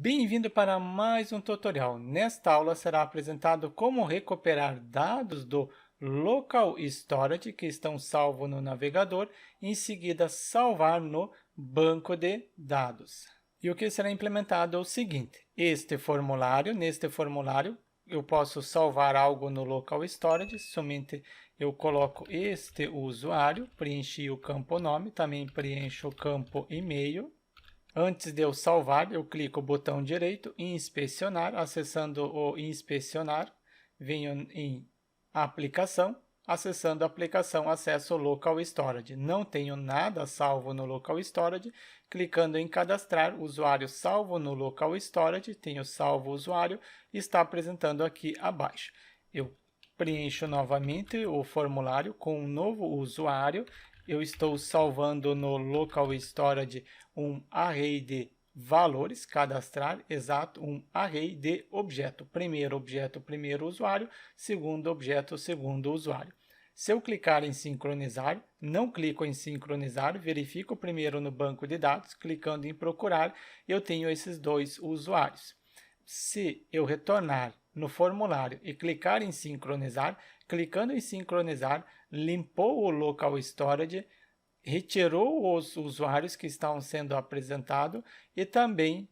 Bem-vindo para mais um tutorial. Nesta aula será apresentado como recuperar dados do Local Storage que estão salvos no navegador e em seguida salvar no banco de dados. E o que será implementado é o seguinte: neste formulário eu posso salvar algo no Local Storage, somente eu coloco este usuário, preenchi o campo nome, também preencho o campo e-mail. Antes de eu salvar, eu clico o botão direito em inspecionar, acessando o inspecionar, venho em aplicação, acessando a aplicação, acesso ao Local Storage. Não tenho nada salvo no Local Storage, clicando em cadastrar, usuário salvo no Local Storage, tenho salvo o usuário, está apresentando aqui abaixo. Eu preencho novamente o formulário com um novo usuário. Eu estou salvando no Local Storage um array de valores, cadastrar, exato, um array de objeto, primeiro usuário, segundo objeto, segundo usuário. Se eu clicar em sincronizar, não clico em sincronizar, verifico primeiro no banco de dados, clicando em procurar, eu tenho esses dois usuários. Se eu retornar no formulário e clicar em sincronizar, clicando em sincronizar, limpou o Local Storage, retirou os usuários que estão sendo apresentados e também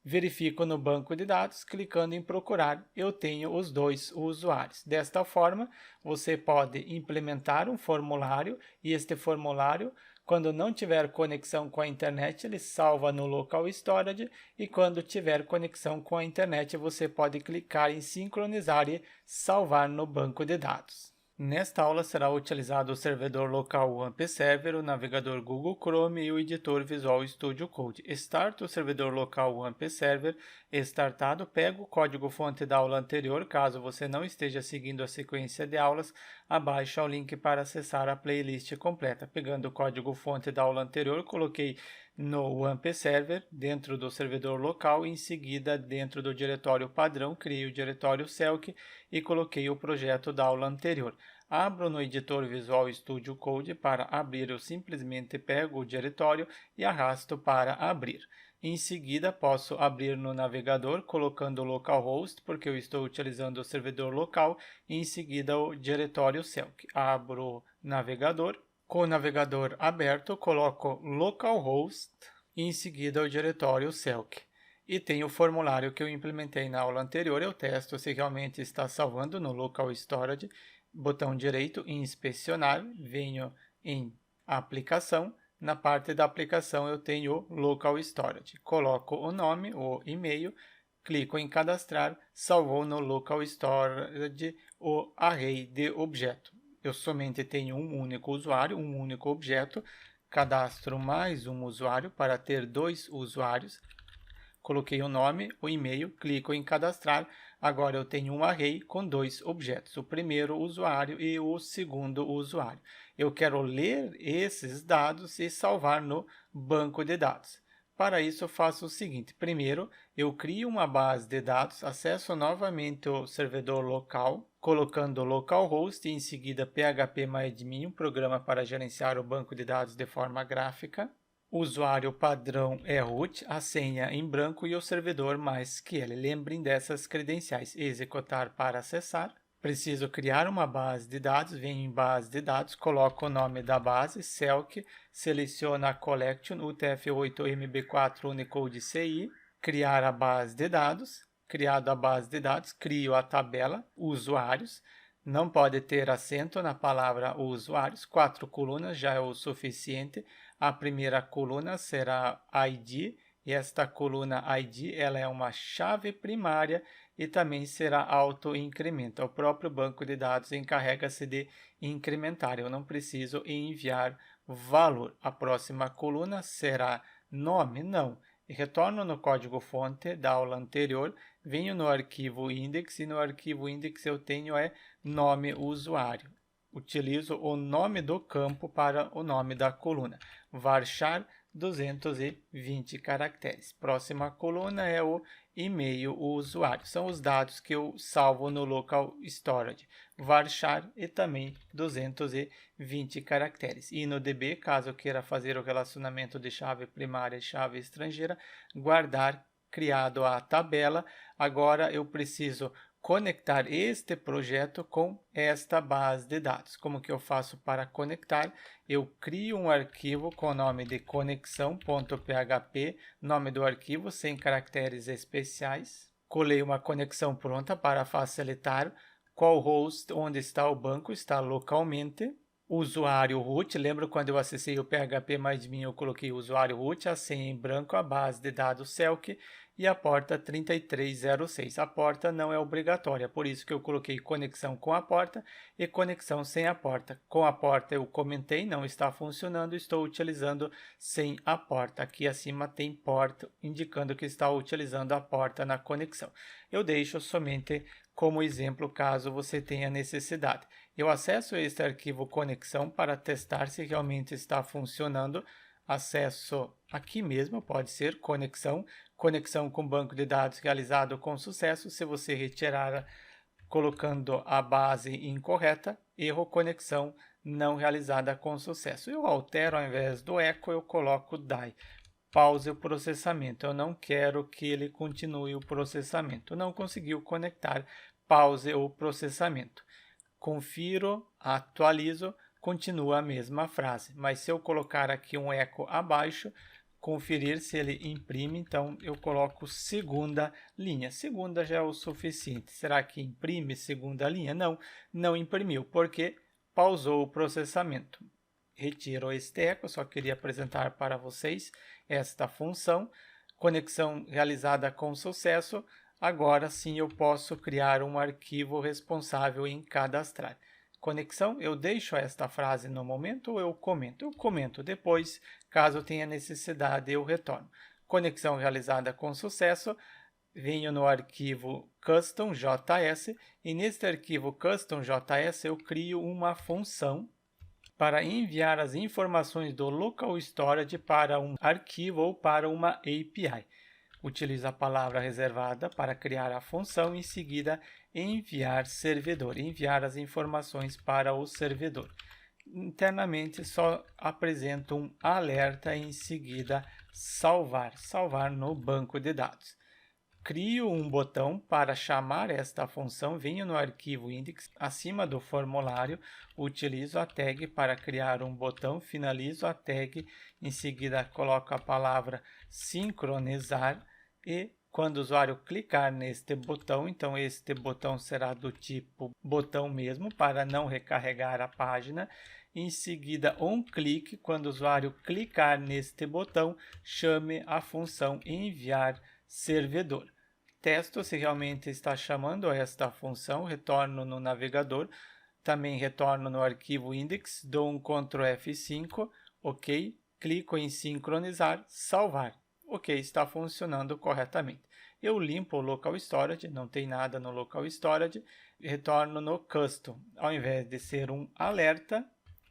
verifico no banco de dados, clicando em procurar, eu tenho os dois usuários. Desta forma, você pode implementar um formulário e este formulário, quando não tiver conexão com a internet, ele salva no Local Storage e quando tiver conexão com a internet, você pode clicar em sincronizar e salvar no banco de dados. Nesta aula será utilizado o servidor local WAMP Server, o navegador Google Chrome e o editor Visual Studio Code. Start o servidor local WAMP Server. Startado, pega o código-fonte da aula anterior, caso você não esteja seguindo a sequência de aulas, abaixa o link para acessar a playlist completa. Pegando o código-fonte da aula anterior, coloquei no WAMP Server, dentro do servidor local, e em seguida, dentro do diretório padrão, criei o diretório Celk e coloquei o projeto da aula anterior. Abro no editor Visual Studio Code para abrir, eu simplesmente pego o diretório e arrasto para abrir. Em seguida, posso abrir no navegador colocando localhost, porque eu estou utilizando o servidor local, e em seguida o diretório Celk. Abro o navegador. Com o navegador aberto, coloco localhost e em seguida o diretório Celk. E tem o formulário que eu implementei na aula anterior, eu testo se realmente está salvando no Local Storage, botão direito em inspecionar, venho em aplicação, na parte da aplicação eu tenho Local Storage, coloco o nome, o e-mail, clico em cadastrar, salvou no Local Storage o array de objeto. Eu somente tenho um único usuário, um único objeto, cadastro mais um usuário para ter dois usuários. Coloquei o nome, o e-mail, clico em cadastrar. Agora eu tenho um array com dois objetos, o primeiro usuário e o segundo usuário. Eu quero ler esses dados e salvar no banco de dados. Para isso eu faço o seguinte: primeiro eu crio uma base de dados, acesso novamente o servidor local, colocando localhost e em seguida phpMyAdmin, um programa para gerenciar o banco de dados de forma gráfica. O usuário padrão é root, a senha em branco e o servidor MySQL. Lembrem dessas credenciais. Executar para acessar. Preciso criar uma base de dados, venho em base de dados, coloco o nome da base, Celk, seleciono a collection UTF-8 MB4 Unicode CI, criar a base de dados. Criado a base de dados, crio a tabela usuários. Não pode ter acento na palavra usuários, 4 colunas já é o suficiente. A primeira coluna será ID, e esta coluna ID ela é uma chave primária e também será auto-incremento. O próprio banco de dados encarrega-se de incrementar, eu não preciso enviar valor. A próxima coluna será nome, não. Retorno no código-fonte da aula anterior, venho no arquivo index e no arquivo index eu tenho nome usuário. Utilizo o nome do campo para o nome da coluna. Varchar 220 caracteres. Próxima coluna é o e-mail usuário. São os dados que eu salvo no Local Storage. Varchar e também 220 caracteres. E no DB, caso eu queira fazer o relacionamento de chave primária e chave estrangeira, guardar criado a tabela, agora eu preciso conectar este projeto com esta base de dados. Como que eu faço para conectar? Eu crio um arquivo com o nome de conexão.php, nome do arquivo sem caracteres especiais. Colei uma conexão pronta para facilitar. Qual host, onde está o banco, está localmente. Usuário root, lembra quando eu acessei o PHP mais mim, eu coloquei o usuário root, a senha em branco, a base de dados Selk e a porta 3306. A porta não é obrigatória, por isso que eu coloquei conexão com a porta e conexão sem a porta. Com a porta eu comentei, não está funcionando, estou utilizando sem a porta. Aqui acima tem porta, indicando que está utilizando a porta na conexão. Eu deixo somente como exemplo, caso você tenha necessidade. Eu acesso este arquivo conexão para testar se realmente está funcionando. Acesso aqui mesmo, pode ser conexão com banco de dados realizado com sucesso. Se você retirar colocando a base incorreta, erro conexão não realizada com sucesso. Eu altero, ao invés do echo, eu coloco die. Pause o processamento. Eu não quero que ele continue o processamento. Não conseguiu conectar, pause o processamento. Confiro, atualizo, continua a mesma frase. Mas se eu colocar aqui um eco abaixo, conferir se ele imprime, então eu coloco segunda linha. Segunda já é o suficiente. Será que imprime segunda linha? Não, não imprimiu, porque pausou o processamento. Retiro este eco, só queria apresentar para vocês esta função. Conexão realizada com sucesso. Agora sim eu posso criar um arquivo responsável em cadastrar. Conexão, eu deixo esta frase no momento ou eu comento? Eu comento depois, caso tenha necessidade eu retorno. Conexão realizada com sucesso, venho no arquivo custom.js e neste arquivo custom.js eu crio uma função para enviar as informações do local storage para um arquivo ou para uma API. Utilizo a palavra reservada para criar a função e em seguida enviar servidor, enviar as informações para o servidor. Internamente só apresento um alerta e em seguida salvar no banco de dados. Crio um botão para chamar esta função, venho no arquivo index, acima do formulário, utilizo a tag para criar um botão, finalizo a tag, em seguida coloco a palavra sincronizar e quando o usuário clicar neste botão, então este botão será do tipo botão mesmo, para não recarregar a página. Em seguida, um clique, quando o usuário clicar neste botão, chame a função enviar servidor. Testo se realmente está chamando esta função, retorno no navegador, também retorno no arquivo index, dou um Ctrl F5, ok, clico em sincronizar, salvar. Ok, está funcionando corretamente. Eu limpo o local storage, não tem nada no local storage, retorno no custom. Ao invés de ser um alerta,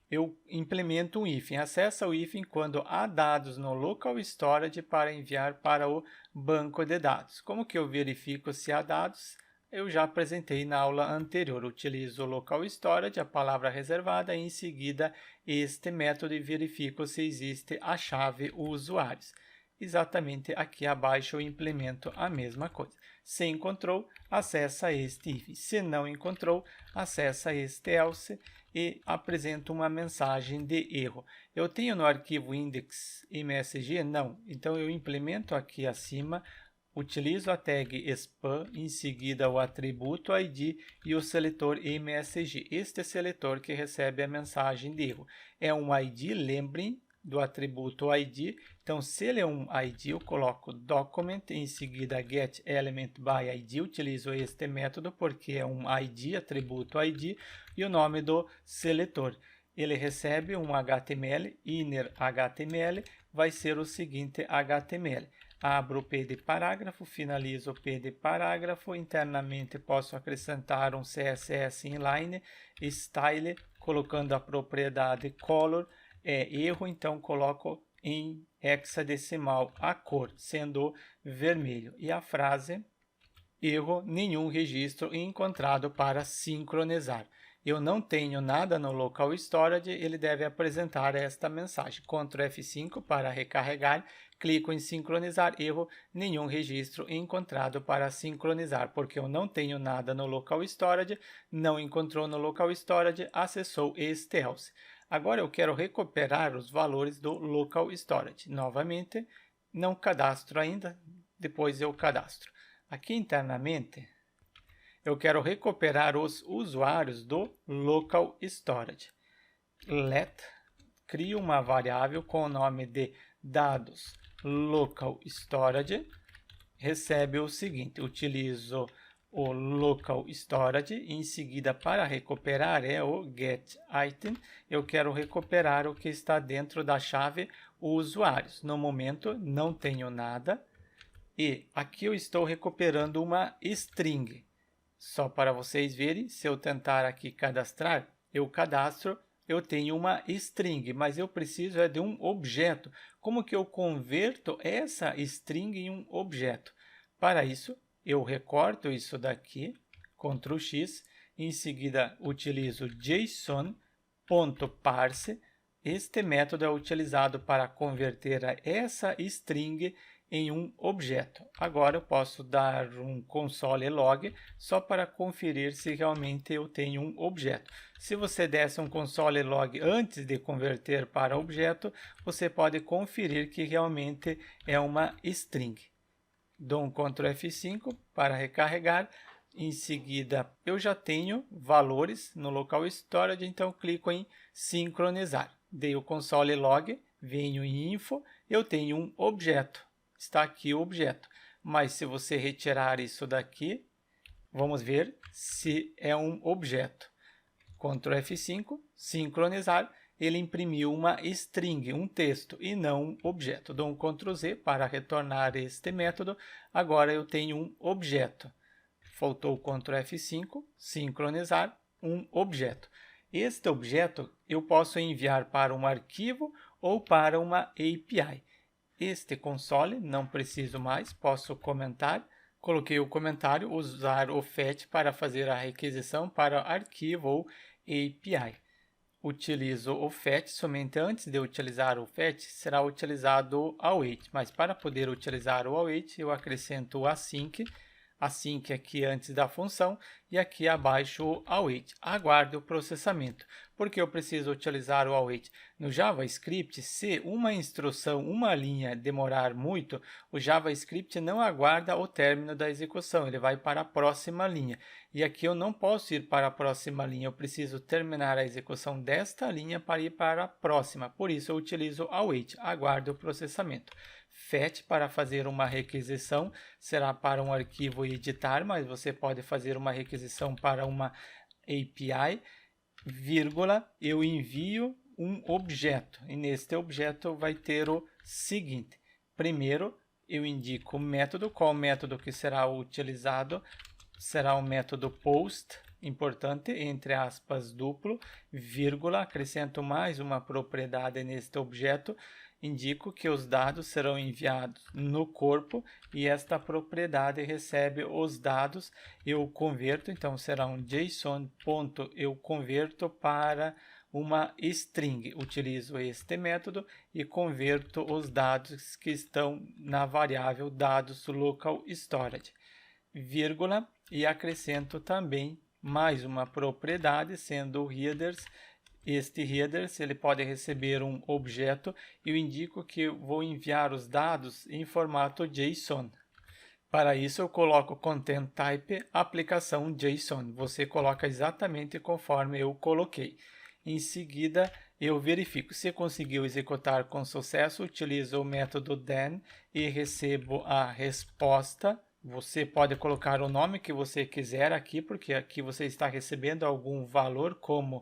eu implemento um hífen. Acessa o hífen quando há dados no local storage para enviar para o banco de dados. Como que eu verifico se há dados? Eu já apresentei na aula anterior. Utilizo o local storage, a palavra reservada, e em seguida este método e verifico se existe a chave usuários. Exatamente aqui abaixo eu implemento a mesma coisa. Se encontrou, acessa este if. Se não encontrou, acessa este else e apresenta uma mensagem de erro. Eu tenho no arquivo index.msg? Não. Então eu implemento aqui acima, utilizo a tag spam, em seguida o atributo id e o seletor msg. Este é o seletor que recebe a mensagem de erro. É um id, lembrem do atributo id. Então, se ele é um id, eu coloco document, em seguida getElementById. Utilizo este método porque é um id, atributo id, e o nome do seletor. Ele recebe um HTML, inner HTML, vai ser o seguinte HTML. Abro o P de parágrafo, finalizo o P de parágrafo, internamente posso acrescentar um CSS inline, style, colocando a propriedade color, erro, então coloco em hexadecimal a cor, sendo vermelho. E a frase, erro, nenhum registro encontrado para sincronizar. Eu não tenho nada no local storage, ele deve apresentar esta mensagem. Ctrl F5 para recarregar, clico em sincronizar, erro, nenhum registro encontrado para sincronizar, porque eu não tenho nada no local storage, não encontrou no local storage, acessou este else. Agora eu quero recuperar os valores do local storage. Novamente, não cadastro ainda, depois eu cadastro. Aqui internamente, eu quero recuperar os usuários do local storage. Let, crio uma variável com o nome de dados local storage, recebe o seguinte, utilizo o local storage, em seguida para recuperar é o get item, eu quero recuperar o que está dentro da chave usuários. No momento não tenho nada e aqui eu estou recuperando uma string. Só para vocês verem, se eu tentar aqui cadastrar, eu cadastro, eu tenho uma string, mas eu preciso de um objeto. Como que eu converto essa string em um objeto? Para isso, eu recorto isso daqui, Ctrl X, em seguida utilizo json.parse. Este método é utilizado para converter essa string em um objeto. Agora eu posso dar um console log só para conferir se realmente eu tenho um objeto. Se você desse um console log antes de converter para objeto, você pode conferir que realmente é uma string. Dou um Ctrl F5 para recarregar. Em seguida, eu já tenho valores no local storage, então clico em sincronizar. Dei o console log, venho em info, eu tenho um objeto. Está aqui o objeto. Mas se você retirar isso daqui, vamos ver se é um objeto. Ctrl F5, sincronizar. Ele imprimiu uma string, um texto, e não um objeto. Dou um Ctrl Z para retornar este método. Agora eu tenho um objeto. Faltou o Ctrl F5, sincronizar, um objeto. Este objeto eu posso enviar para um arquivo ou para uma API. Este console não preciso mais, posso comentar. Coloquei o comentário, usar o fetch para fazer a requisição para arquivo ou API. Utilizo o fetch, somente antes de utilizar o fetch será utilizado o await, mas para poder utilizar o await eu acrescento o async aqui antes da função e aqui abaixo o await. Aguardo o processamento. Por que eu preciso utilizar o await? No JavaScript, se uma instrução, uma linha demorar muito, o JavaScript não aguarda o término da execução, ele vai para a próxima linha. E aqui eu não posso ir para a próxima linha, eu preciso terminar a execução desta linha para ir para a próxima. Por isso eu utilizo await, aguardo o processamento. Fetch para fazer uma requisição será para um arquivo e editar, mas você pode fazer uma requisição para uma API, vírgula, eu envio um objeto e neste objeto vai ter o seguinte. Primeiro eu indico o método, qual método que será utilizado, será o método post, importante, entre aspas, duplo, vírgula, acrescento mais uma propriedade neste objeto, indico que os dados serão enviados no corpo e esta propriedade recebe os dados, eu converto, então será um JSON.eu converto para uma string. Utilizo este método e converto os dados que estão na variável dados local storage, vírgula, e acrescento também mais uma propriedade, sendo o headers. Este headers ele pode receber um objeto e eu indico que eu vou enviar os dados em formato JSON. Para isso eu coloco content type aplicação JSON. Você coloca exatamente conforme eu coloquei. Em seguida eu verifico se conseguiu executar com sucesso, utilizo o método then e recebo a resposta. Você pode colocar o nome que você quiser aqui, porque aqui você está recebendo algum valor como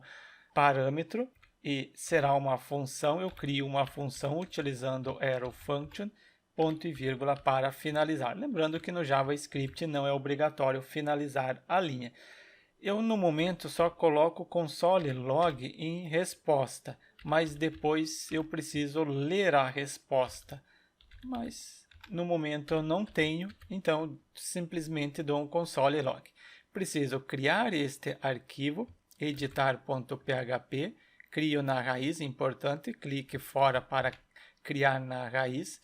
parâmetro e será uma função. Eu crio uma função utilizando arrow function, ponto e vírgula para finalizar. Lembrando que no JavaScript não é obrigatório finalizar a linha. Eu no momento só coloco console log em resposta, mas depois eu preciso ler a resposta. Mas no momento eu não tenho, então simplesmente dou um console log. Preciso criar este arquivo, editar.php, crio na raiz, importante, clique fora para criar na raiz.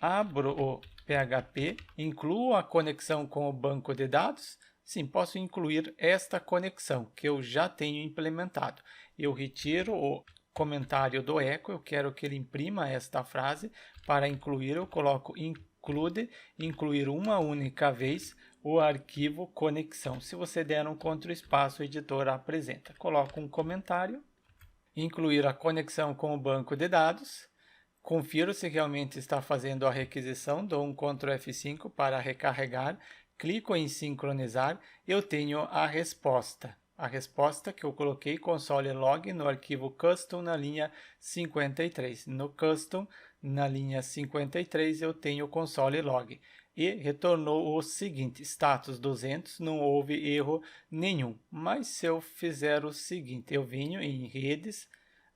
abro o PHP, incluo a conexão com o banco de dados. Sim, posso incluir esta conexão que eu já tenho implementado. Eu retiro o comentário do echo, eu quero que ele imprima esta frase. Para incluir, eu coloco include, incluir uma única vez o arquivo conexão. Se você der um Ctrl espaço, o editor apresenta. Coloco um comentário, incluir a conexão com o banco de dados. Confiro se realmente está fazendo a requisição, dou um Ctrl F5 para recarregar, clico em sincronizar, eu tenho a resposta. A resposta que eu coloquei console log no arquivo custom na linha 53. No custom, na linha 53, eu tenho console log. E retornou o seguinte, status 200, não houve erro nenhum. Mas se eu fizer o seguinte, eu venho em redes,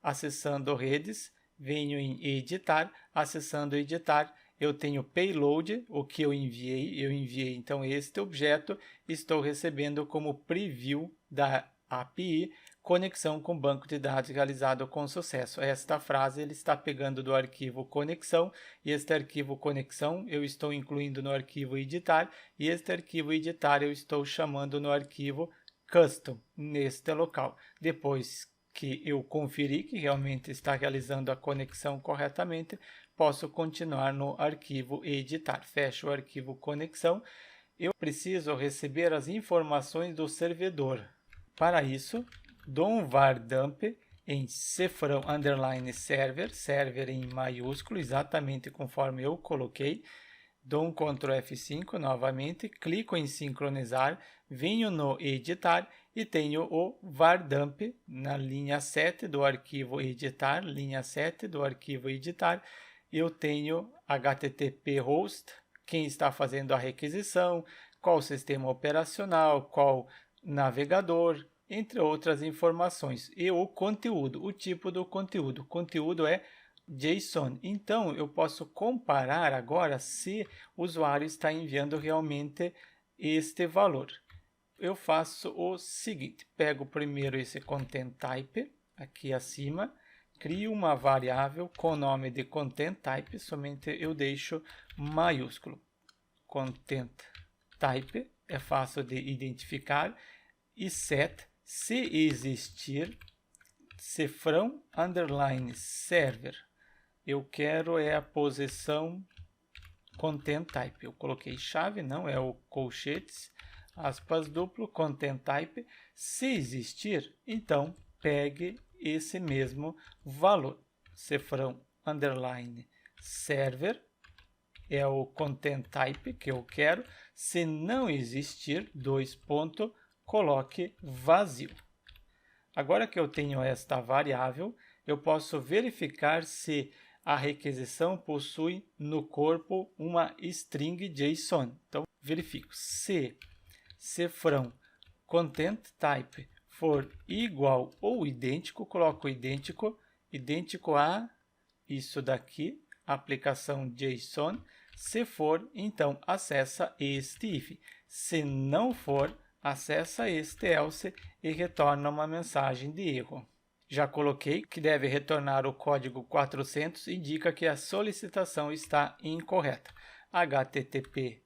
acessando redes, venho em editar, acessando editar, eu tenho payload, o que eu enviei então este objeto, estou recebendo como preview da API, conexão com banco de dados realizado com sucesso. Esta frase ele está pegando do arquivo conexão, e este arquivo conexão eu estou incluindo no arquivo editar, e este arquivo editar eu estou chamando no arquivo custom, neste local. Depois que eu conferi que realmente está realizando a conexão corretamente, posso continuar no arquivo editar. Fecho o arquivo conexão. Eu preciso receber as informações do servidor. Para isso, dou um var dump em cifrão underline server, server em maiúsculo, exatamente conforme eu coloquei. Dou um Ctrl F5 novamente, clico em sincronizar, venho no editar e tenho o var dump na linha 7 do arquivo editar, linha 7 do arquivo editar. Eu tenho HTTP host, quem está fazendo a requisição, qual sistema operacional, qual navegador, entre outras informações. E o conteúdo, o tipo do conteúdo. O conteúdo é JSON. Então, eu posso comparar agora se o usuário está enviando realmente este valor. Eu faço o seguinte, pego primeiro esse content type, aqui acima, crio uma variável com o nome de content type, somente eu deixo maiúsculo. Content type é fácil de identificar, e set, se existir, cifrão underline server. Eu quero a posição content type. Eu coloquei chave, não é o colchetes, aspas duplo, content type. Se existir, então pegue esse mesmo valor. Cifrão underline server é o content type que eu quero. Se não existir, coloque vazio. Agora que eu tenho esta variável, eu posso verificar se a requisição possui no corpo uma string JSON. Então, verifico. Se cifrão content type for igual ou idêntico, coloco idêntico, idêntico a isso daqui, aplicação JSON. Se for, então acessa este if. Se não for, acessa este else e retorna uma mensagem de erro. Já coloquei que deve retornar o código 400, indica que a solicitação está incorreta. HTTP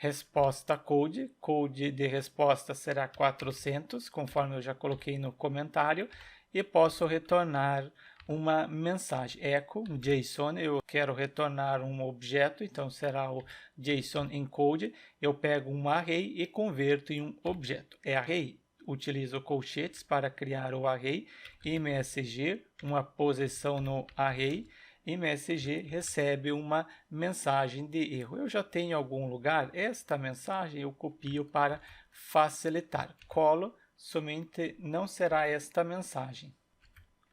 resposta code, code de resposta será 400, conforme eu já coloquei no comentário, e posso retornar uma mensagem. Echo, JSON, eu quero retornar um objeto, então será o JSON encode. Eu pego um array e converto em um objeto. É array. Utilizo colchetes para criar o array. MSG, uma posição no array. MSG recebe uma mensagem de erro. Eu já tenho em algum lugar esta mensagem, eu copio para facilitar. Colo, somente não será esta mensagem.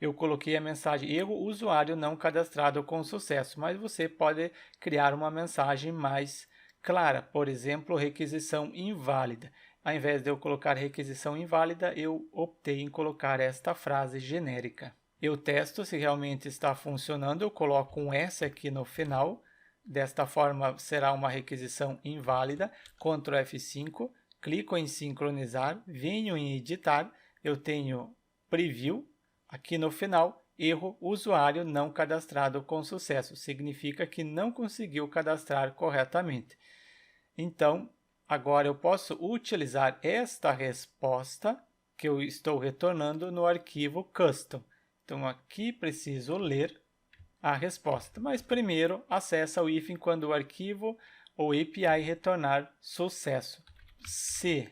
Eu coloquei a mensagem erro, usuário não cadastrado com sucesso, mas você pode criar uma mensagem mais clara, por exemplo, requisição inválida. Ao invés de eu colocar requisição inválida, eu optei em colocar esta frase genérica. Eu testo se realmente está funcionando, eu coloco um S aqui no final, desta forma será uma requisição inválida, Ctrl F5, clico em sincronizar, venho em editar, eu tenho preview, aqui no final erro, usuário não cadastrado com sucesso. Significa que não conseguiu cadastrar corretamente. Então, agora eu posso utilizar esta resposta que eu estou retornando no arquivo custom. Então, aqui preciso ler a resposta, mas primeiro acessa o hífen quando o arquivo ou API retornar sucesso. Se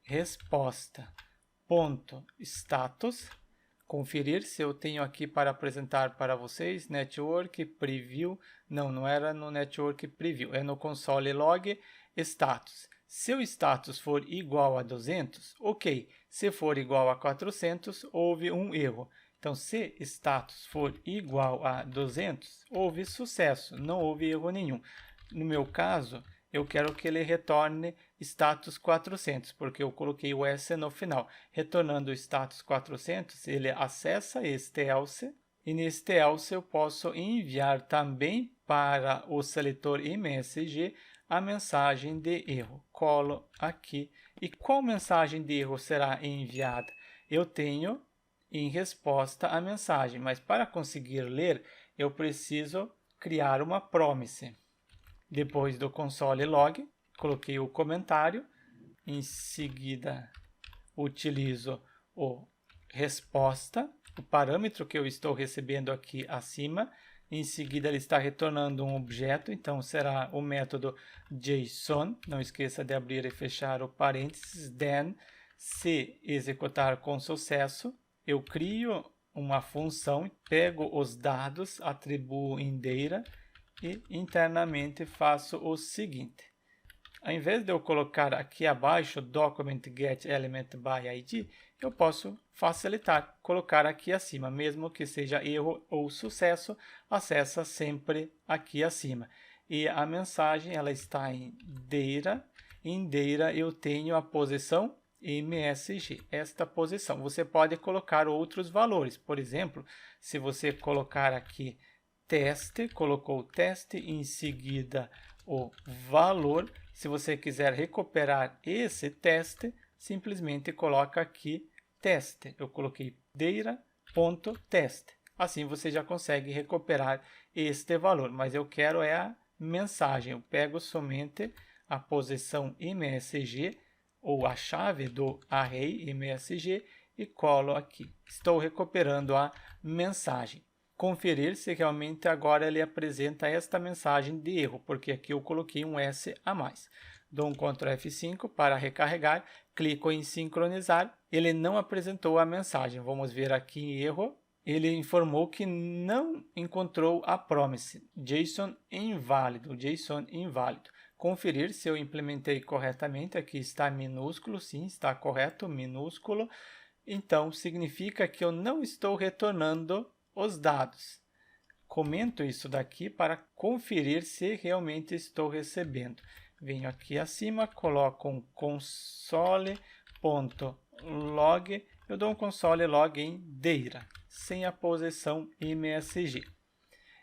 resposta.status, conferir se eu tenho aqui para apresentar para vocês, network preview, não era no network preview, é no console log status. Se o status for igual a 200, ok. Se for igual a 400, houve um erro. Então, se status for igual a 200, houve sucesso, não houve erro nenhum. No meu caso, eu quero que ele retorne status 400, porque eu coloquei o S no final. Retornando o status 400, ele acessa este else, e neste else eu posso enviar também para o seletor MSG a mensagem de erro. Colo aqui. E qual mensagem de erro será enviada? Eu tenho em resposta à mensagem, mas para conseguir ler, eu preciso criar uma promise. Depois do console log, coloquei o comentário, em seguida utilizo o resposta, o parâmetro que eu estou recebendo aqui acima, em seguida ele está retornando um objeto, então será o método JSON, não esqueça de abrir e fechar o parênteses, then, se executar com sucesso, eu crio uma função, pego os dados, atribuo em data e internamente faço o seguinte. Ao invés de eu colocar aqui abaixo document get element by id, eu posso facilitar, colocar aqui acima, mesmo que seja erro ou sucesso, acessa sempre aqui acima. E a mensagem ela está em data eu tenho a posição MSG, esta posição. Você pode colocar outros valores, por exemplo, se você colocar aqui teste, colocou o teste, em seguida o valor. Se você quiser recuperar esse teste, simplesmente coloca aqui teste. Eu coloquei data.teste. Assim você já consegue recuperar este valor, mas eu quero é a mensagem. Eu pego somente a posição MSG ou a chave do array MSG e colo aqui. Estou recuperando a mensagem. Conferir se realmente agora ele apresenta esta mensagem de erro, porque aqui eu coloquei um S a mais. Dou um Ctrl F5 para recarregar, clico em sincronizar, ele não apresentou a mensagem. Vamos ver aqui em erro, ele informou que não encontrou a promise, JSON inválido, Conferir se eu implementei corretamente, aqui está minúsculo, sim, está correto, minúsculo. Então, significa que eu não estou retornando os dados. Comento isso daqui para conferir se realmente estou recebendo. Venho aqui acima, coloco um console.log, eu dou um console log em data, sem a posição MSG.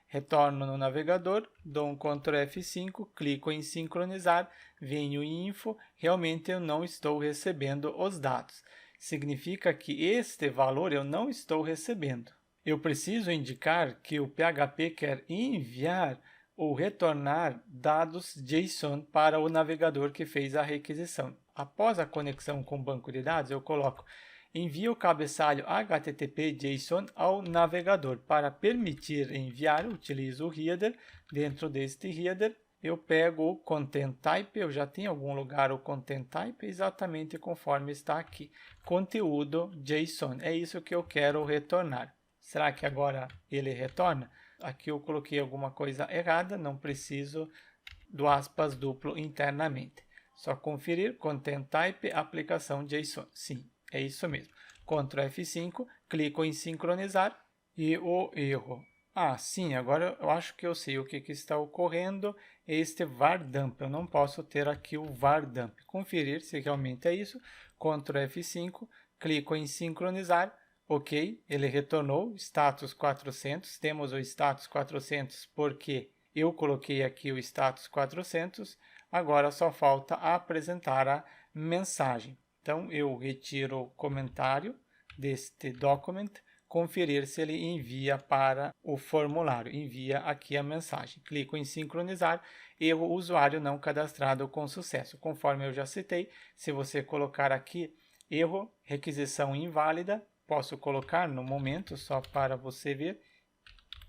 Retorno no navegador, dou um Ctrl F5, clico em sincronizar, venho em info, realmente eu não estou recebendo os dados. Significa que este valor eu não estou recebendo. Eu preciso indicar que o PHP quer enviar ou retornar dados JSON para o navegador que fez a requisição. Após a conexão com o banco de dados, eu coloco envia o cabeçalho HTTP JSON ao navegador. Para permitir enviar, utilizo o header. Dentro deste header, eu pego o content type, eu já tenho em algum lugar o content type, exatamente conforme está aqui. Conteúdo JSON, é isso que eu quero retornar. Será que agora ele retorna? Aqui eu coloquei alguma coisa errada, não preciso do aspas duplo internamente. Só conferir, content type, aplicação JSON. Sim, é isso mesmo. Ctrl F5, clico em sincronizar e o erro. Sim, agora eu acho que eu sei o que está ocorrendo. Este var dump, eu não posso ter aqui o var dump. Conferir se realmente é isso. Ctrl F5, clico em sincronizar. Ok, ele retornou status 400. Temos o status 400 porque eu coloquei aqui o status 400. Agora só falta apresentar a mensagem. Então, eu retiro o comentário deste document, conferir se ele envia para o formulário, envia aqui a mensagem. Clico em sincronizar, erro usuário não cadastrado com sucesso. Conforme eu já citei, se você colocar aqui erro, requisição inválida, posso colocar no momento só para você ver.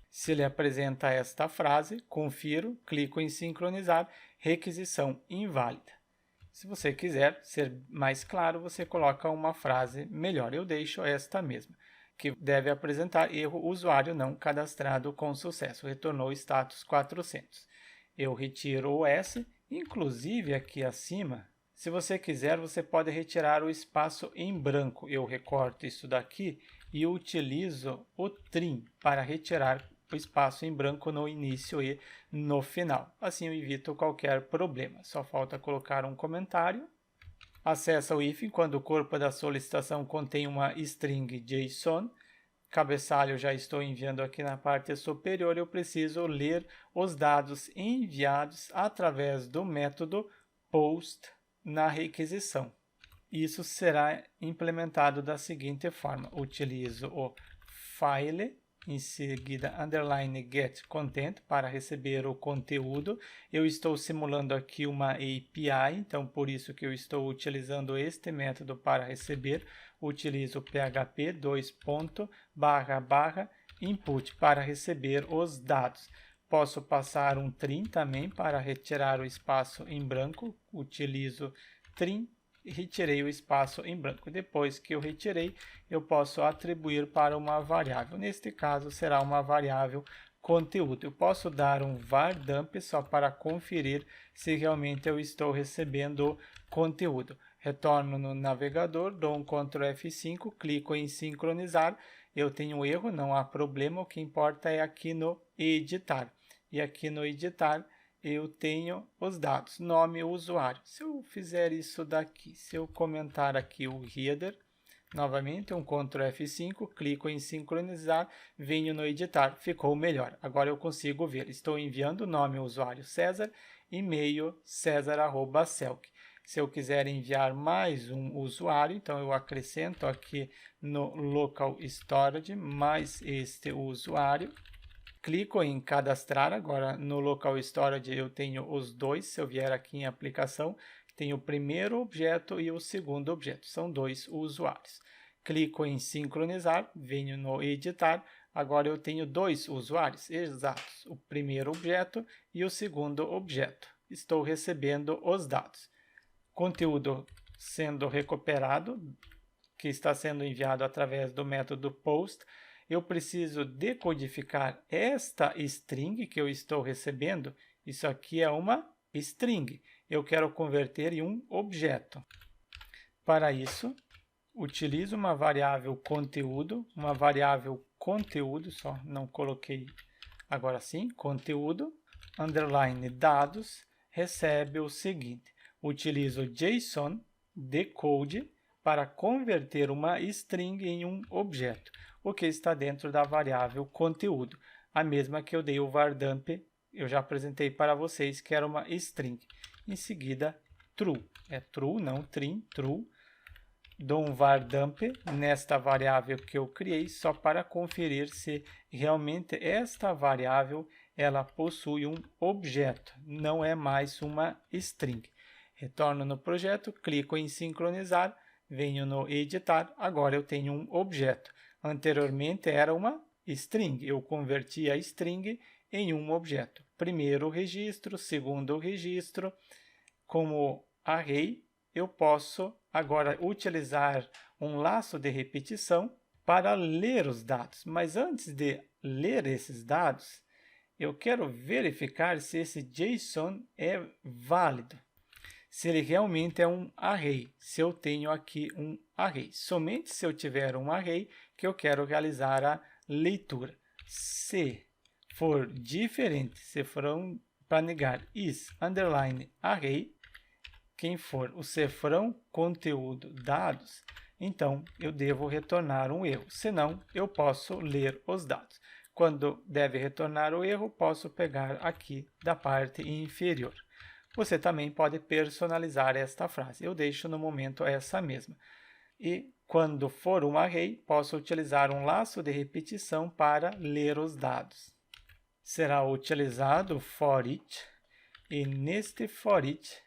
Se ele apresenta esta frase, confiro, clico em sincronizar, requisição inválida. Se você quiser ser mais claro, você coloca uma frase melhor. Eu deixo esta mesma, que deve apresentar erro usuário não cadastrado com sucesso. Retornou status 400. Eu retiro o S, inclusive aqui acima, se você quiser, você pode retirar o espaço em branco. Eu recorto isso daqui e utilizo o trim para retirar o espaço em branco no início e no final. Assim eu evito qualquer problema. Só falta colocar um comentário. Acessa o hífen quando o corpo da solicitação contém uma string JSON. Cabeçalho já estou enviando aqui na parte superior. Eu preciso ler os dados enviados através do método POST na requisição. Isso será implementado da seguinte forma. Utilizo o file, em seguida underline get content para receber o conteúdo. Eu estou simulando aqui uma API, então por isso que eu estou utilizando este método para receber. Utilizo php input para receber os dados. Posso passar um trim também para retirar o espaço em branco. Utilizo trim e retirei o espaço em branco. Depois que eu retirei, eu posso atribuir para uma variável. Neste caso, será uma variável conteúdo. Eu posso dar um var dump só para conferir se realmente eu estou recebendo conteúdo. Retorno no navegador, dou um Ctrl F5, clico em sincronizar. Eu tenho um erro, não há problema. O que importa é aqui no editar. E aqui no editar, eu tenho os dados, nome e usuário. Se eu fizer isso daqui, se eu comentar aqui o header, novamente um Ctrl F5, clico em sincronizar, venho no editar, ficou melhor. Agora eu consigo ver, estou enviando nome usuário César, e-mail cesar@celc. Se eu quiser enviar mais um usuário, então eu acrescento aqui no local storage mais este usuário. Clico em cadastrar, agora no local storage eu tenho os dois, se eu vier aqui em aplicação, tenho o primeiro objeto e o segundo objeto, são dois usuários. Clico em sincronizar, venho no editar, agora eu tenho dois usuários exatos, o primeiro objeto e o segundo objeto. Estou recebendo os dados. Conteúdo sendo recuperado, que está sendo enviado através do método POST. Eu preciso decodificar esta string que eu estou recebendo. Isso aqui é uma string. Eu quero converter em um objeto. Para isso, utilizo uma variável conteúdo, só não coloquei agora sim, conteúdo, underline dados, recebe o seguinte. Utilizo JSON decode para converter uma string em um objeto, o que está dentro da variável conteúdo, a mesma que eu dei o var dump, eu já apresentei para vocês que era uma string. Em seguida, true, é true, não trim, true. Dou um var dump nesta variável que eu criei só para conferir se realmente esta variável ela possui um objeto, não é mais uma string. Retorno no projeto, clico em sincronizar, venho no editar, agora eu tenho um objeto. Anteriormente era uma string, eu converti a string em um objeto. Primeiro registro, segundo registro, como array, eu posso agora utilizar um laço de repetição para ler os dados. Mas antes de ler esses dados, eu quero verificar se esse JSON é válido. Se ele realmente é um array, se eu tenho aqui um array. Somente se eu tiver um array que eu quero realizar a leitura. Se for diferente, se for para negar is underline array, quem for o cifrão conteúdo dados, então eu devo retornar um erro, senão eu posso ler os dados. Quando deve retornar o erro, posso pegar aqui da parte inferior. Você também pode personalizar esta frase. Eu deixo no momento essa mesma. E Quando for um array, posso utilizar um laço de repetição para ler os dados. Será utilizado o for each, e neste for each,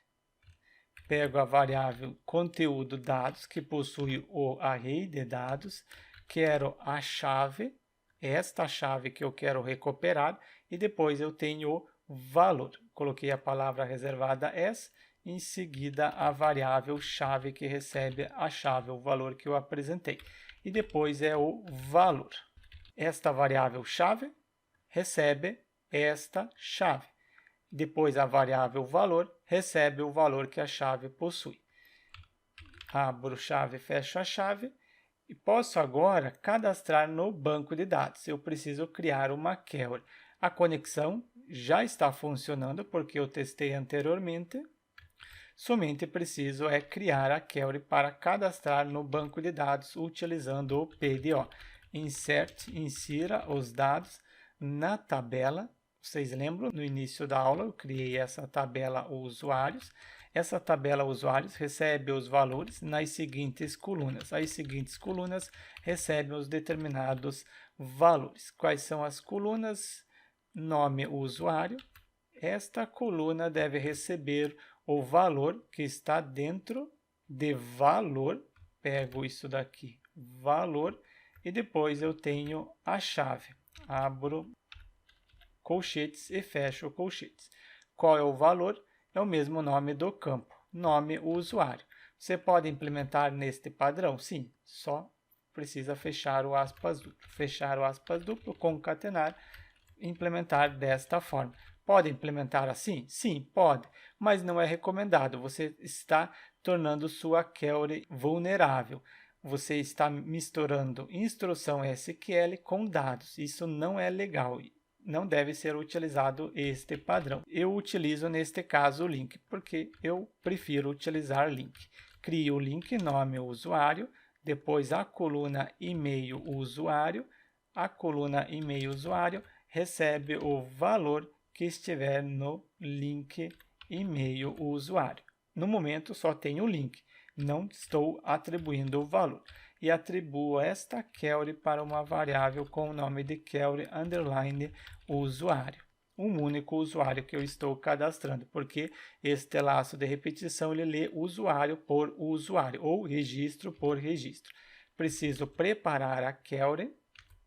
pego a variável conteúdo dados, que possui o array de dados, quero a chave, esta chave que eu quero recuperar, e depois eu tenho o valor. Coloquei a palavra reservada as, em seguida a variável chave que recebe a chave, o valor que eu apresentei. E depois é o valor. Esta variável chave recebe esta chave. Depois a variável valor recebe o valor que a chave possui. Abro chave, fecho a chave e posso agora cadastrar no banco de dados. Eu preciso criar uma query. A conexão já está funcionando porque eu testei anteriormente. Somente preciso criar a query para cadastrar no banco de dados utilizando o PDO. Insira os dados na tabela. Vocês lembram, no início da aula eu criei essa tabela usuários. Essa tabela usuários recebe os valores nas seguintes colunas. As seguintes colunas recebem os determinados valores. Quais são as colunas? Nome usuário. Esta coluna deve receber o valor que está dentro de valor. Pego isso daqui, valor, e depois eu tenho a chave. Abro colchetes e fecho colchetes. Qual é o valor? É o mesmo nome do campo, nome usuário. Você pode implementar neste padrão? Sim, só precisa fechar o aspas duplo. Fechar o aspas duplo, concatenar, implementar desta forma. Pode implementar assim? Sim, pode, mas não é recomendado. Você está tornando sua query vulnerável. Você está misturando instrução SQL com dados. Isso não é legal. Não deve ser utilizado este padrão. Eu utilizo, neste caso, o link, porque eu prefiro utilizar link. Crio o link nome usuário, depois a coluna e-mail usuário. A coluna e-mail usuário recebe o valor que estiver no link e-mail usuário. No momento, só tenho o link, não estou atribuindo o valor. E atribuo esta query para uma variável com o nome de query underline usuário. Um único usuário que eu estou cadastrando, porque este laço de repetição ele lê usuário por usuário, ou registro por registro. Preciso preparar a query.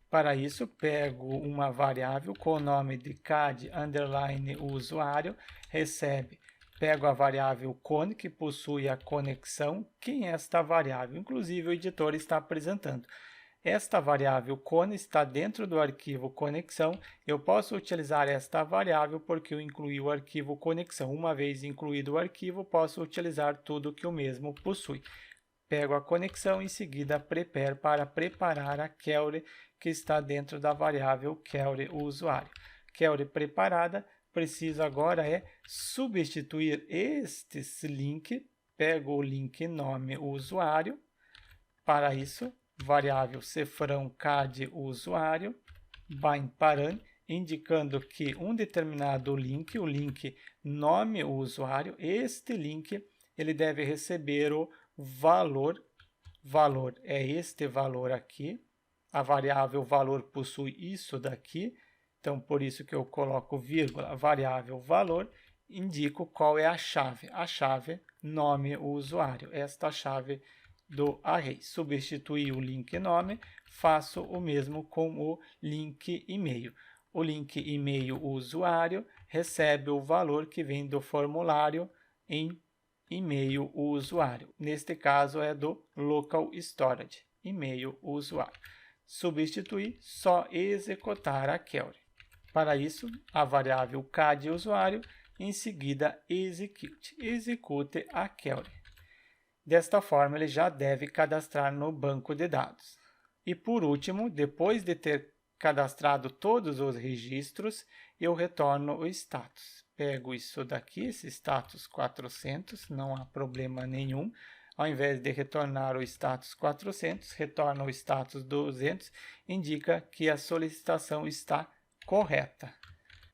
Para isso, pego uma variável com o nome de CAD underline usuário, recebe. Pego a variável cone, que possui a conexão. Quem é esta variável? Inclusive, o editor está apresentando. Esta variável cone está dentro do arquivo conexão. Eu posso utilizar esta variável porque eu incluí o arquivo conexão. Uma vez incluído o arquivo, posso utilizar tudo que o mesmo possui. Pego a conexão e em seguida prepare para preparar a query que está dentro da variável query usuário. Query preparada, preciso agora substituir este link. Pego o link nome usuário. Para isso, variável cifrão CAD usuário, bind param, indicando que um determinado link, o link nome usuário, este link ele deve receber o valor. Valor é este valor aqui. A variável valor possui isso daqui. Então, por isso que eu coloco vírgula, variável valor, indico qual é a chave. A chave nome usuário. Esta chave do array. Substituir o link nome, faço o mesmo com o link e-mail. O link e-mail usuário recebe o valor que vem do formulário em e-mail usuário. Neste caso é do local storage, e-mail usuário. Substituir, só executar a query. Para isso, a variável CAD usuário, em seguida execute a query. Desta forma, ele já deve cadastrar no banco de dados. E por último, depois de ter cadastrado todos os registros, eu retorno o status. Pego isso daqui, esse status 400, não há problema nenhum. Ao invés de retornar o status 400, retorna o status 200, indica que a solicitação está correta.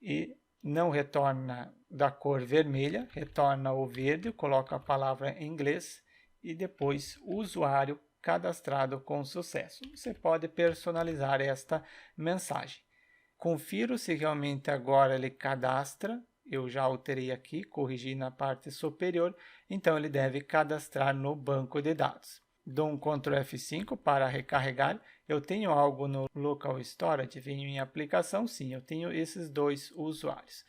E não retorna da cor vermelha, retorna o verde, coloca a palavra em inglês e depois o usuário cadastrado com sucesso. Você pode personalizar esta mensagem. Confiro se realmente agora ele cadastra. Eu já alterei aqui, corrigi na parte superior, então ele deve cadastrar no banco de dados. Dou um Ctrl F5 para recarregar. Eu tenho algo no Local Storage, venho em aplicação, sim, eu tenho esses dois usuários.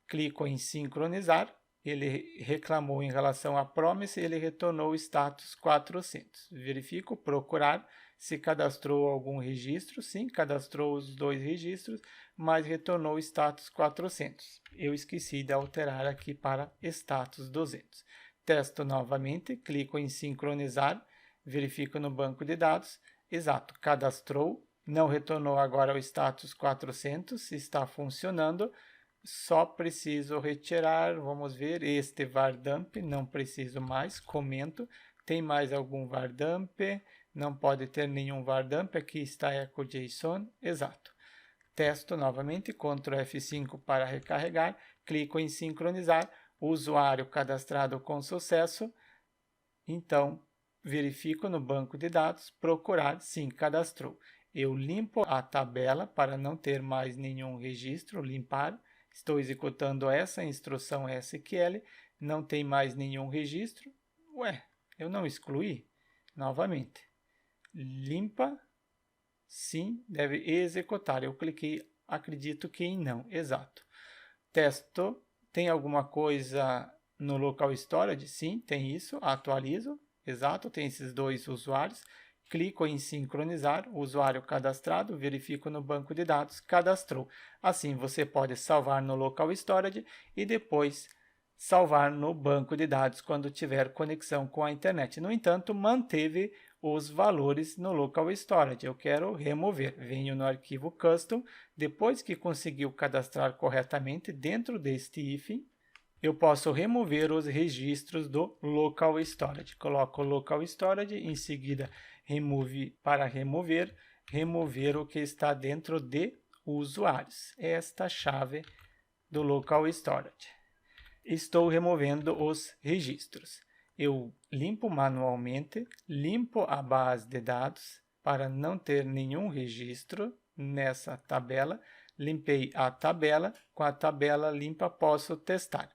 Clico em sincronizar, ele reclamou em relação à promise, ele retornou o status 400. Verifico, procurar, se cadastrou algum registro, sim, cadastrou os dois registros, mas retornou o status 400. Eu esqueci de alterar aqui para status 200. Testo novamente, clico em sincronizar, verifico no banco de dados, exato, cadastrou, não retornou agora o status 400, está funcionando, só preciso retirar, vamos ver, este vardump, não preciso mais, comento, tem mais algum vardump, não pode ter nenhum vardump, aqui está echo.json, exato. Testo novamente, Ctrl F5 para recarregar, clico em sincronizar, usuário cadastrado com sucesso, então verifico no banco de dados, procurar, sim, cadastrou. Eu limpo a tabela para não ter mais nenhum registro, limpar, estou executando essa instrução SQL, não tem mais nenhum registro, ué, eu não excluí? Novamente, limpa, sim, deve executar. Eu cliquei, acredito que em não, exato. Testo, tem alguma coisa no Local Storage? Sim, tem isso, atualizo, exato, tem esses dois usuários. Clico em sincronizar, usuário cadastrado, verifico no banco de dados, cadastrou. Assim, você pode salvar no Local Storage e depois salvar no banco de dados quando tiver conexão com a internet. No entanto, manteve os valores no Local Storage. Eu quero remover. Venho no arquivo Custom. Depois que conseguiu cadastrar corretamente dentro deste hífen, eu posso remover os registros do Local Storage. Coloco Local Storage, em seguida remove para remover o que está dentro de usuários. Esta chave do Local Storage. Estou removendo os registros. Eu limpo manualmente, limpo a base de dados para não ter nenhum registro nessa tabela. Limpei a tabela, com a tabela limpa posso testar.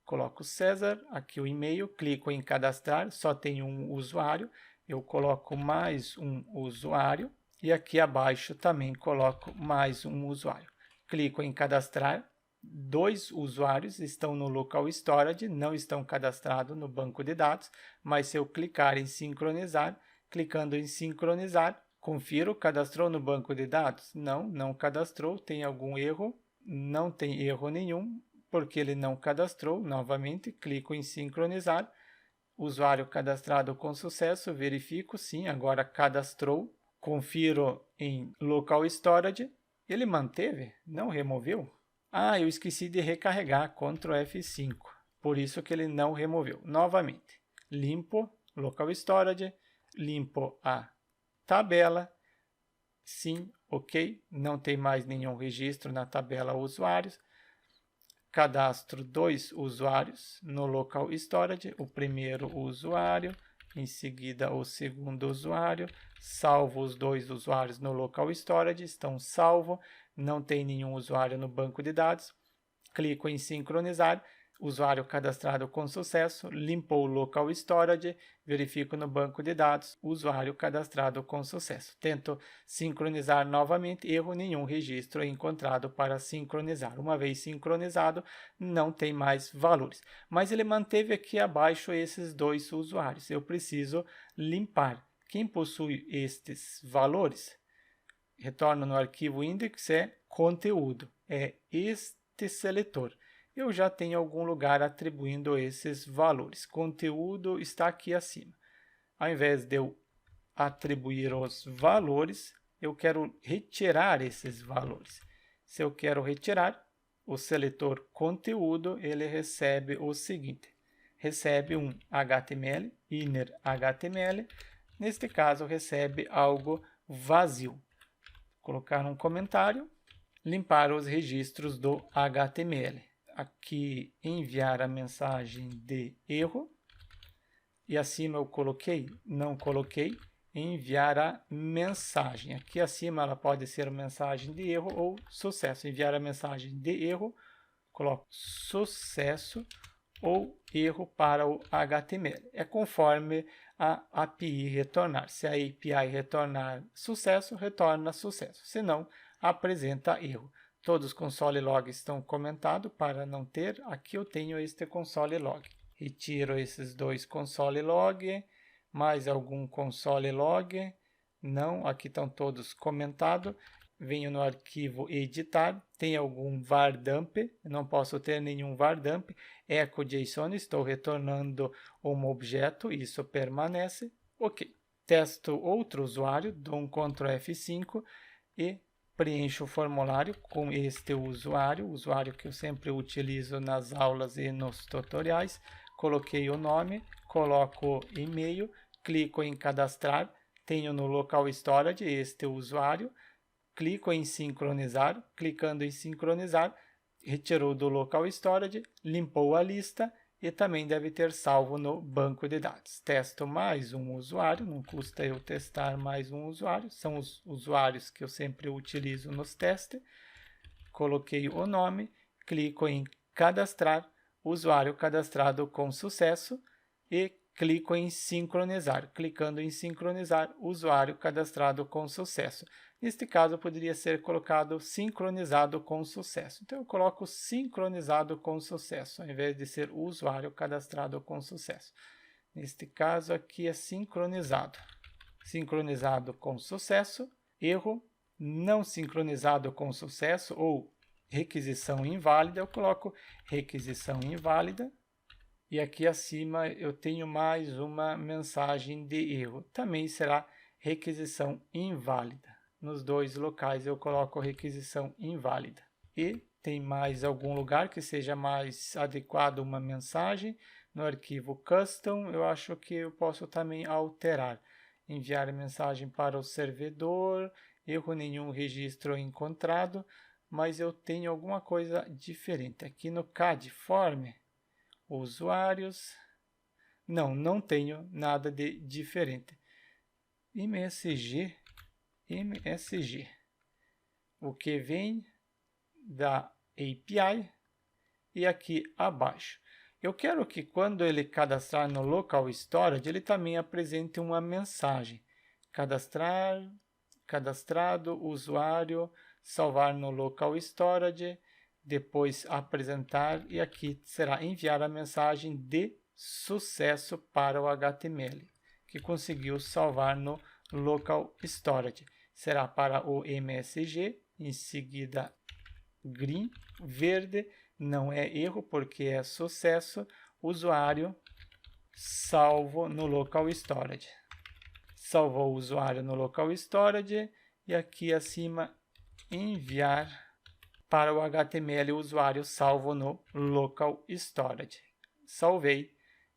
Coloco César, aqui o e-mail, clico em cadastrar, só tem um usuário, eu coloco mais um usuário e aqui abaixo também coloco mais um usuário. Clico em cadastrar, dois usuários estão no Local Storage, não estão cadastrados no banco de dados, mas se eu clicar em sincronizar, clicando em sincronizar, confiro, cadastrou no banco de dados? Não, não cadastrou, tem algum erro? Não tem erro nenhum, porque ele não cadastrou. Novamente, clico em sincronizar, usuário cadastrado com sucesso, verifico, sim, agora cadastrou, confiro em Local Storage, ele manteve, não removeu? Ah, eu esqueci de recarregar, Ctrl F5, por isso que ele não removeu. Novamente, limpo Local Storage, limpo a tabela, sim, ok, não tem mais nenhum registro na tabela usuários, cadastro dois usuários no Local Storage, o primeiro usuário, em seguida o segundo usuário, salvo os dois usuários no Local Storage, estão salvos, não tem nenhum usuário no banco de dados, clico em sincronizar, usuário cadastrado com sucesso, limpou o Local Storage, verifico no banco de dados, usuário cadastrado com sucesso. Tento sincronizar novamente, erro nenhum, registro encontrado para sincronizar. Uma vez sincronizado, não tem mais valores. Mas ele manteve aqui abaixo esses dois usuários. Eu preciso limpar. Quem possui estes valores, retorno no arquivo index, é conteúdo, é este seletor. Eu já tenho algum lugar atribuindo esses valores. Conteúdo está aqui acima. Ao invés de eu atribuir os valores, eu quero retirar esses valores. Se eu quero retirar, o seletor conteúdo, ele recebe o seguinte. Recebe um HTML, inner HTML. Neste caso, recebe algo vazio. Colocar um comentário, limpar os registros do HTML. Aqui enviar a mensagem de erro, e acima eu coloquei, não coloquei, enviar a mensagem. Aqui acima ela pode ser mensagem de erro ou sucesso. Enviar a mensagem de erro, coloco sucesso ou erro para o HTML. É conforme a API retornar. Se a API retornar sucesso, retorna sucesso. Se não, apresenta erro. Todos os console log estão comentados. Para não ter, aqui eu tenho este console log. Retiro esses dois console log, mais algum console log. Não, aqui estão todos comentados. Venho no arquivo editar, tem algum var dump, não posso ter nenhum var dump, echo JSON, estou retornando um objeto, isso permanece, ok. Testo outro usuário, dou um Ctrl F5 e preencho o formulário com este usuário, que eu sempre utilizo nas aulas e nos tutoriais. Coloquei o nome, coloco e-mail, clico em cadastrar, tenho no local storage este usuário, clico em sincronizar, clicando em sincronizar, retirou do local storage, limpou a lista e também deve ter salvo no banco de dados. Testo mais um usuário, não custa eu testar mais um usuário, são os usuários que eu sempre utilizo nos testes. Coloquei o nome, clico em cadastrar, usuário cadastrado com sucesso e clico em sincronizar. Clicando em sincronizar, usuário cadastrado com sucesso. Neste caso, poderia ser colocado sincronizado com sucesso. Então, eu coloco sincronizado com sucesso, ao invés de ser usuário cadastrado com sucesso. Neste caso, aqui é sincronizado. Sincronizado com sucesso, erro, não sincronizado com sucesso ou requisição inválida, eu coloco requisição inválida. E aqui acima eu tenho mais uma mensagem de erro. Também será requisição inválida. Nos dois locais eu coloco requisição inválida. E tem mais algum lugar que seja mais adequado uma mensagem. No arquivo custom, eu acho que eu posso também alterar. Enviar a mensagem para o servidor, erro nenhum, registro encontrado. Mas eu tenho alguma coisa diferente. Aqui no CAD Form, usuários, não tenho nada de diferente. MSG, o que vem da API e aqui abaixo. Eu quero que quando ele cadastrar no local storage, ele também apresente uma mensagem. Cadastrar, cadastrado, usuário, salvar no local storage, depois apresentar e aqui será enviar a mensagem de sucesso para o HTML, que conseguiu salvar no local storage. Será para o MSG, em seguida green, verde, não é erro porque é sucesso, usuário salvo no local storage. Salvou o usuário no local storage e aqui acima enviar para o HTML usuário salvo no local storage. Salvei,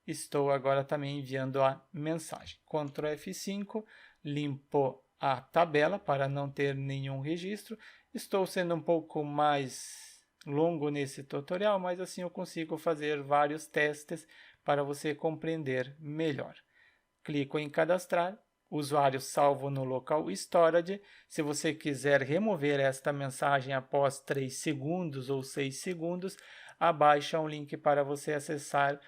estou agora também enviando a mensagem. Ctrl F5, limpo a tabela para não ter nenhum registro. Estou sendo um pouco mais longo nesse tutorial, mas assim eu consigo fazer vários testes para você compreender melhor. Clico em cadastrar. Usuário salvo no local storage. Se você quiser remover esta mensagem após 3 segundos ou 6 segundos, abaixo há um link para você acessar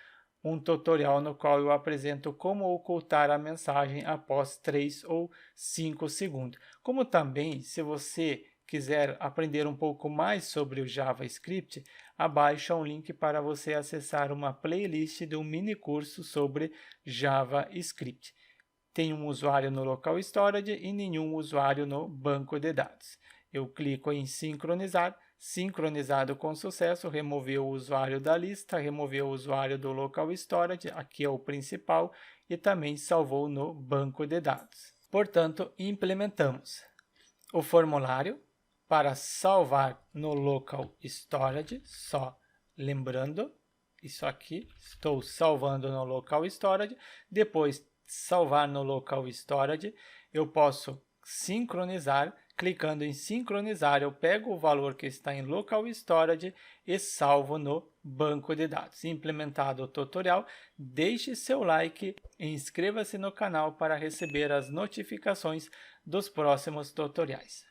um tutorial no qual eu apresento como ocultar a mensagem após 3 ou 5 segundos. Como também, se você quiser aprender um pouco mais sobre o JavaScript, abaixo há um link para você acessar uma playlist de um mini curso sobre JavaScript. Tem um usuário no local storage e nenhum usuário no banco de dados. Eu clico em sincronizar, sincronizado com sucesso, removeu o usuário da lista, removeu o usuário do local storage, aqui é o principal, e também salvou no banco de dados. Portanto, implementamos o formulário para salvar no local storage, só lembrando, isso aqui, estou salvando no local storage, depois salvar no local storage, eu posso sincronizar, Clicando em sincronizar, eu pego o valor que está em Local Storage e salvo no banco de dados. Implementado o tutorial, deixe seu like e inscreva-se no canal para receber as notificações dos próximos tutoriais.